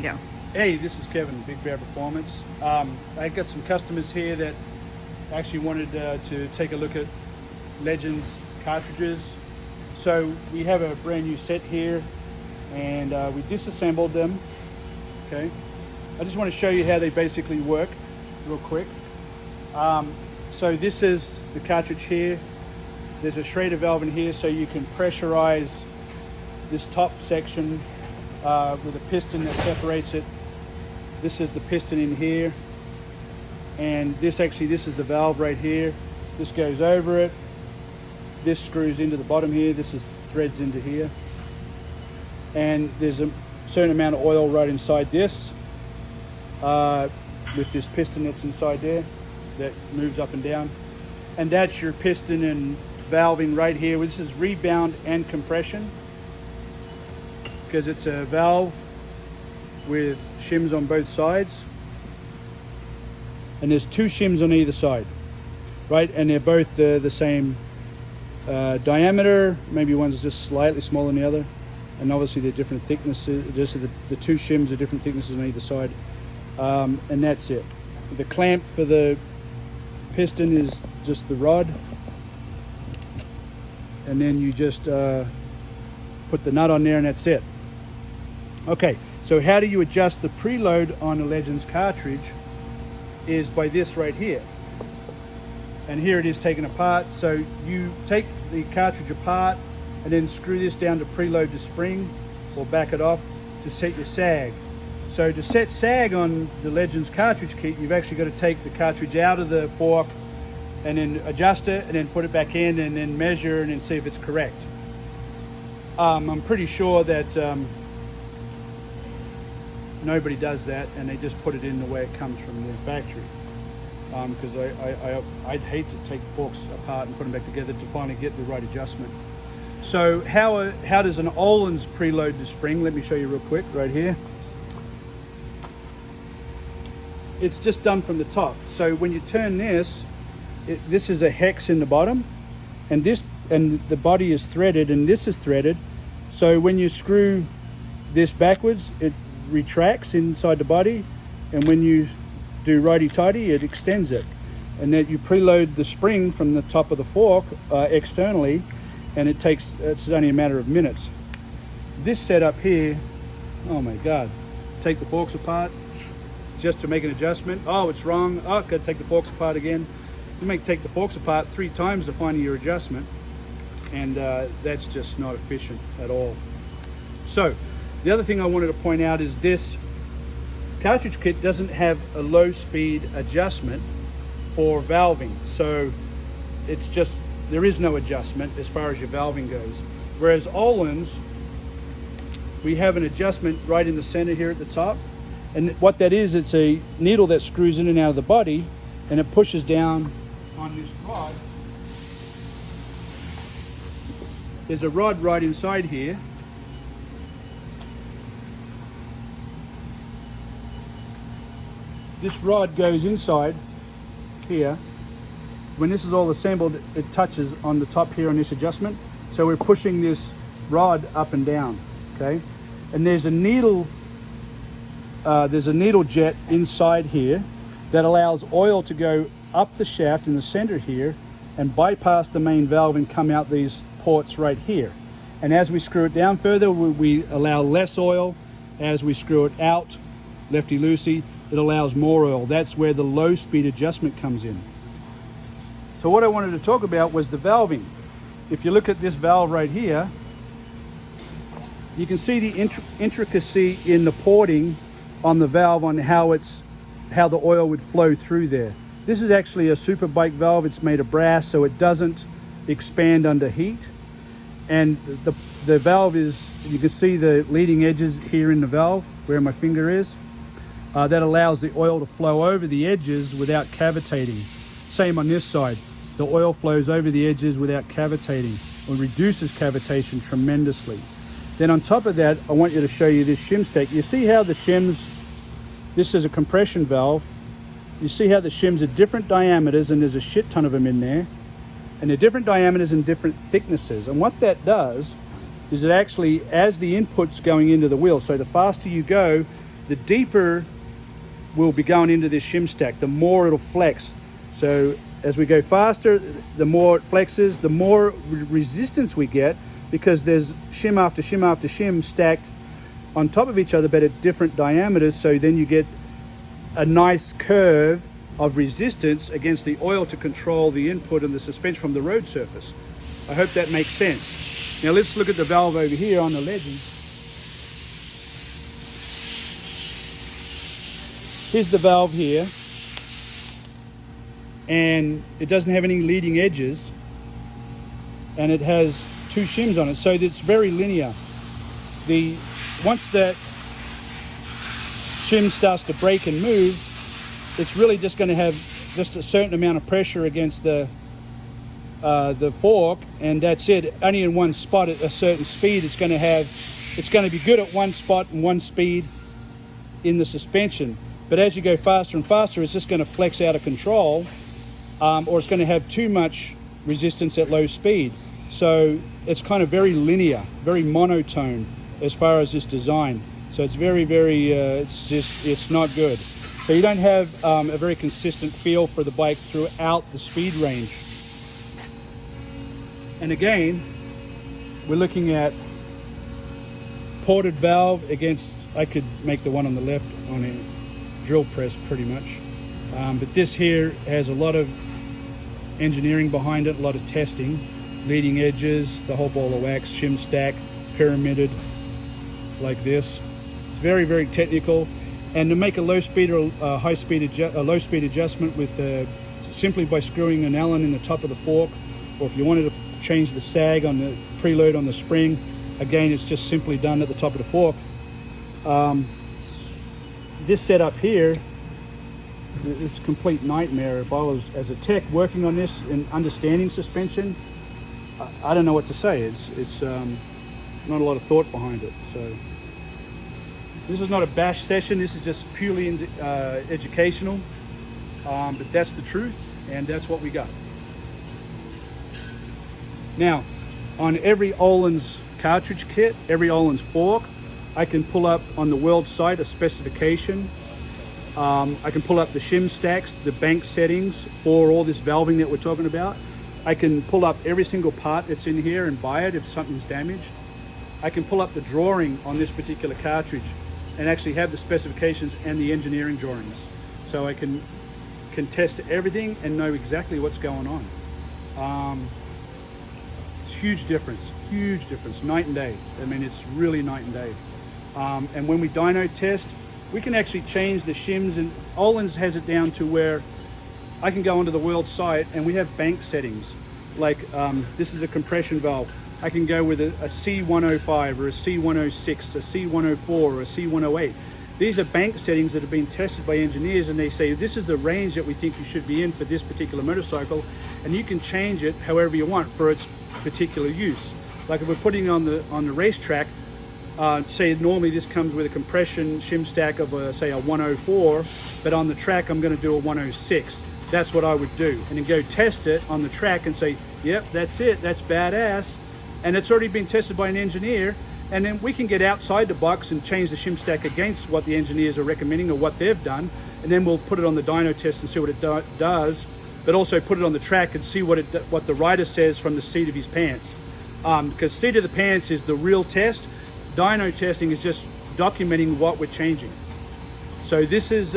Go. Hey, this is Kevin, Big Bear Performance. I got some customers here that actually wanted to take a look at Legends cartridges. So we have a brand new set here, and we disassembled them. Okay, I just want to show you how they basically work real quick. So this is the cartridge here. There's a Schrader valve in here, so you can pressurize this top section with a piston that separates it. This is the piston in here, and this is the valve right here. This goes over it. This screws into the bottom here. This is threads into here, and there's a certain amount of oil right inside this with this piston that's inside there that moves up and down, and that's your piston and valving right here. This is rebound and compression, because it's a valve with shims on both sides, and there's two shims on either side, right? And they're both the same diameter. Maybe one's just slightly smaller than the other, and obviously they're different thicknesses. Just the two shims are different thicknesses on either side, and that's it. The clamp for the piston is just the rod, and then you just put the nut on there, and that's it. Okay, so how do you adjust the preload on a Legends cartridge is by this right here. And here it is taken apart. So you take the cartridge apart and then screw this down to preload the spring or back it off to set your sag. So to set sag on the Legends cartridge kit, you've actually got to take the cartridge out of the fork and then adjust it and then put it back in and then measure and then see if it's correct. I'm pretty sure that nobody does that, and they just put it in the way it comes from the factory. Because I'd hate to take forks apart and put them back together to finally get the right adjustment. So how does an Öhlins preload the spring? Let me show you real quick right here. It's just done from the top. So when you turn this, this is a hex in the bottom, and the body is threaded, and this is threaded. So when you screw this backwards, it retracts inside the body, and when you do righty-tighty, it extends it. And then you preload the spring from the top of the fork externally, and it's only a matter of minutes. This setup here, oh my God, take the forks apart just to make an adjustment. Oh, it's wrong. Oh, gotta take the forks apart again. You may take the forks apart 3 times to find your adjustment, and that's just not efficient at all. So the other thing I wanted to point out is this cartridge kit doesn't have a low speed adjustment for valving. So it's just, there is no adjustment as far as your valving goes. Whereas Öhlins, we have an adjustment right in the center here at the top. And what that is, it's a needle that screws in and out of the body, and it pushes down on this rod. There's a rod right inside here. This rod goes inside here. When this is all assembled, it touches on the top here on this adjustment. So we're pushing this rod up and down, okay? And there's a needle jet inside here that allows oil to go up the shaft in the center here and bypass the main valve and come out these ports right here. And as we screw it down further, we allow less oil. As we screw it out, lefty-loosey, it allows more oil. That's where the low speed adjustment comes in. So what I wanted to talk about was the valving. If you look at this valve right here, you can see the intricacy in the porting on the valve on how the oil would flow through there. This is actually a super bike valve. It's made of brass, so it doesn't expand under heat. And the valve is, you can see the leading edges here in the valve where my finger is. That allows the oil to flow over the edges without cavitating. Same on this side. The oil flows over the edges without cavitating, or reduces cavitation tremendously. Then on top of that, I want you to show you this shim stack. You see how the shims, this is a compression valve. You see how the shims are different diameters, and there's a shit ton of them in there. And they're different diameters and different thicknesses. And what that does is it actually, as the input's going into the wheel, so the faster you go, the deeper we'll be going into this shim stack, the more it'll flex. So as we go faster, the more it flexes, the more resistance we get, because there's shim after shim after shim stacked on top of each other but at different diameters. So then you get a nice curve of resistance against the oil to control the input and the suspension from the road surface. I hope that makes sense. Now let's look at the valve over here on the legend. Here's the valve here, and it doesn't have any leading edges, and it has 2 shims on it, so it's very linear. Once that shim starts to break and move, it's really just going to have just a certain amount of pressure against the fork, and that's it. Only in one spot at a certain speed. It's going to be good at one spot and one speed in the suspension. But as you go faster and faster, it's just going to flex out of control, or it's going to have too much resistance at low speed. So it's kind of very linear, very monotone as far as this design. So it's very, it's not good. So you don't have a very consistent feel for the bike throughout the speed range. And again, we're looking at ported valve against, I could make the one on the left on a drill press pretty much. But this here has a lot of engineering behind it, a lot of testing, leading edges, the whole ball of wax, shim stack, pyramided like this. It's very, very technical. And to make a low speed or a low speed adjustment with simply by screwing an Allen in the top of the fork, or if you wanted to change the sag on the preload on the spring, again, it's just simply done at the top of the fork. This setup here, it's a complete nightmare. If I was, as a tech, working on this and understanding suspension, I don't know what to say. It's not a lot of thought behind it. So this is not a bash session. This is just purely educational. But that's the truth, and that's what we got. Now, on every Öhlins cartridge kit, every Öhlins fork, I can pull up on the world site a specification. I can pull up the shim stacks, the bank settings for all this valving that we're talking about. I can pull up every single part that's in here and buy it if something's damaged. I can pull up the drawing on this particular cartridge and actually have the specifications and the engineering drawings. So I can test everything and know exactly what's going on. It's huge difference, night and day. I mean, it's really night and day. And when we dyno test, we can actually change the shims, and Öhlins has it down to where I can go onto the world site and we have bank settings. Like this is a compression valve. I can go with a C105 or a C106, a C104 or a C108. These are bank settings that have been tested by engineers, and they say this is the range that we think you should be in for this particular motorcycle, and you can change it however you want for its particular use. Like if we're putting it on the racetrack, say normally this comes with a compression shim stack of say a 104, but on the track I'm going to do a 106. That's what I would do, and then go test it on the track and say, yep, that's it, that's badass, and it's already been tested by an engineer. And then we can get outside the box and change the shim stack against what the engineers are recommending or what they've done, and then we'll put it on the dyno test and see what it does, but also put it on the track and see what the rider says from the seat of his pants. Because seat of the pants is the real test. Dyno testing is just documenting what we're changing. So this is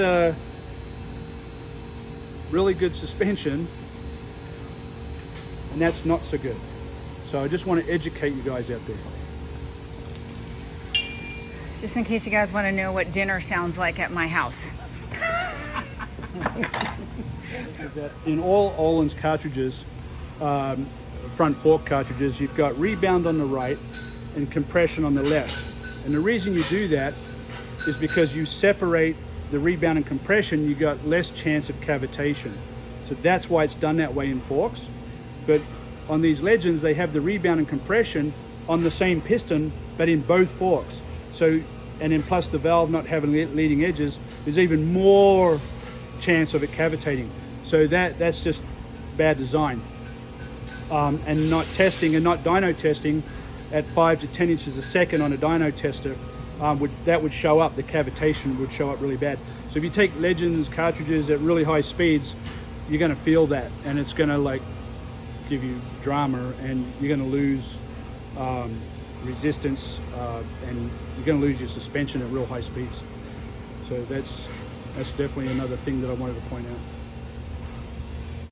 really good suspension, and that's not so good. So I just want to educate you guys out there. Just in case you guys want to know what dinner sounds like at my house. In all Öhlins cartridges, front fork cartridges, you've got rebound on the right and compression on the left. And the reason you do that is because you separate the rebound and compression, you got less chance of cavitation. So that's why it's done that way in forks. But on these Legends, they have the rebound and compression on the same piston, but in both forks. So, and then plus the valve not having leading edges, there's even more chance of it cavitating. So that's just bad design. And not testing and not dyno testing at 5 to 10 inches a second on a dyno tester that would show up. The cavitation would show up really bad. So if you take Legends cartridges at really high speeds, you're going to feel that, and it's going to like give you drama, and you're going to lose resistance, and you're going to lose your suspension at real high speeds. So that's definitely another thing that I wanted to point out.